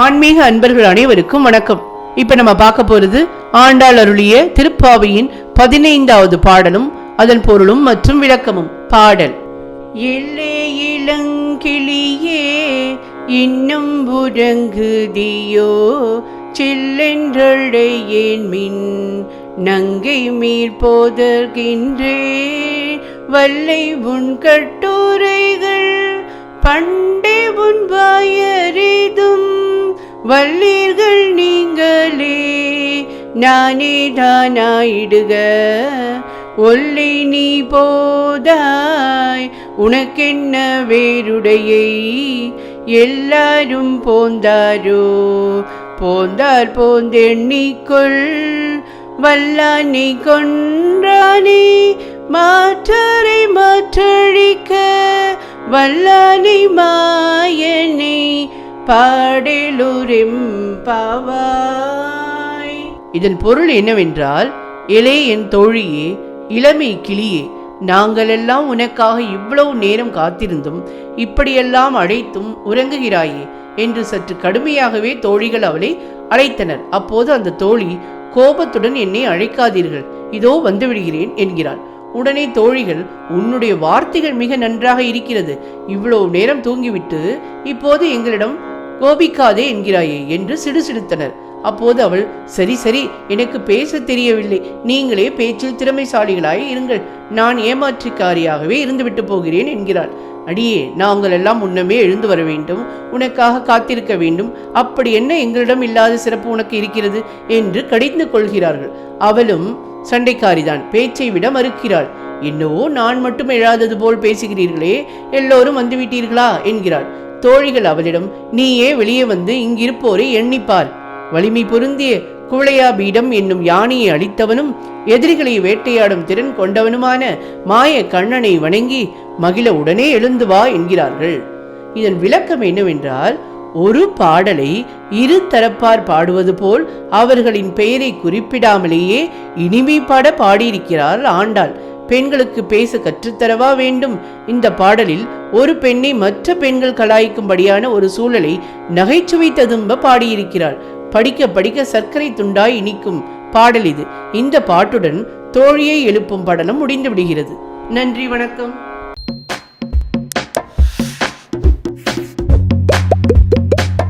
ஆன்மீக அன்பர்கள் அனைவருக்கும் வணக்கம். இப்ப நம்ம பார்க்க போறது ஆண்டாள் அருளிய திருப்பாவையின் 15வது பாடலும் அதன் பொருளும் மற்றும் விளக்கமும். பாடல். எல்லே இளங்கிளியே இன்னும் உறங்குதியோ, சில்லென்றழையேன் மின் நங்கை மீர் போதர்கின்றே, வல்லை உன் கட்டுரைகள் பண்டே உன் வாயறிதும், வல்லீர்கள் நீங்களே நானே தானாயிடுக, ஒல்லை நீ போதாய் உனக்கென்ன வேறுடையை, எல்லாரும் போந்தாரோ போந்தார் போந்தெண்ணிக்கொள், வல்லானை கொன்றானே மாற்றரை மாற்றழிக்க, வல்லானை மாயனை பாடலுரெம் பாவாய். இதன் பொருள் என்னவென்றால், எலே என் தோழியே, இளமை கிளியே, நாங்களெல்லாம் உனக்காக இவ்வளவு நேரம் காத்திருந்தும் இப்படியெல்லாம் அழைத்தும் உறங்குகிறாயே என்று சற்று கடுமையாகவே தோழிகள் அவளை அழைத்தனர். அப்போது அந்த தோழி கோபத்துடன் என்னை அழைக்காதீர்கள், இதோ வந்துவிடுகிறேன் என்கிறாள். உடனே தோழிகள், உன்னுடைய வார்த்தைகள் மிக நன்றாக இருக்கிறது, இவ்வளவு நேரம் தூங்கிவிட்டு இப்போது எங்களிடம் கோபிக்காதே என்கிறாயே என்று சிடுசிடுத்தனர். அப்போது அவள், சரி சரி, எனக்கு பேச தெரியவில்லை, நீங்களே பேச்சில் திறமைசாலிகளாய் இருங்கள், நான் ஏமாற்றிக்காரியாகவே இருந்துவிட்டு போகிறேன் என்கிறாள். அடியே, நாங்கள் எல்லாம் முன்னமே எழுந்து வர வேண்டும், உனக்காக காத்திருக்க வேண்டும், அப்படி என்ன எங்களிடம் இல்லாத சிறப்பு உனக்கு இருக்கிறது என்று கடிந்து கொள்கிறார்கள். அவளும் சண்டைக்காரிதான், பேச்சை விட மறுக்கிறாள். என்னவோ நான் மட்டும் எழாதது போல் பேசுகிறீர்களே, எல்லோரும் வந்துவிட்டீர்களா என்கிறாள். தோழிகள் அவளிடம், நீயே வெளியே வந்து இங்கிருப்போரை எண்ணிப்பார், வலிமை பொருந்திய குவளையாபீடம் என்னும் யானையை அளித்தவனும் எதிரிகளை வேட்டையாடும் திறன் கொண்டவனுமான மாய கண்ணனை வணங்கி மகிழ உடனே எழுந்து வா என்கிறார்கள். இதன் விளக்கம் என்னவென்றால், ஒரு பாடலை இரு தரப்பார் பாடுவது போல் அவர்களின் பெயரை குறிப்பிடாமலேயே இனிமை பாட பாடியிருக்கிறார் ஆண்டாள். பெண்களுக்கு பேச கற்றுத்தரவா வேண்டும்? இந்த பாடலில் ஒரு பெண்ணை மற்ற பெண்கள் கலாய்க்கும்படியான ஒரு சூழலை நகைச்சுவை ததும்ப பாடியிருக்கிறாள். படிக்க படிக்க சர்க்கரை துண்டாய் இனிக்கும் பாடல் இது. இந்த பாட்டுடன் தோழியை எழுப்பும் படலம் முடிந்து விடுகிறது. நன்றி, வணக்கம்.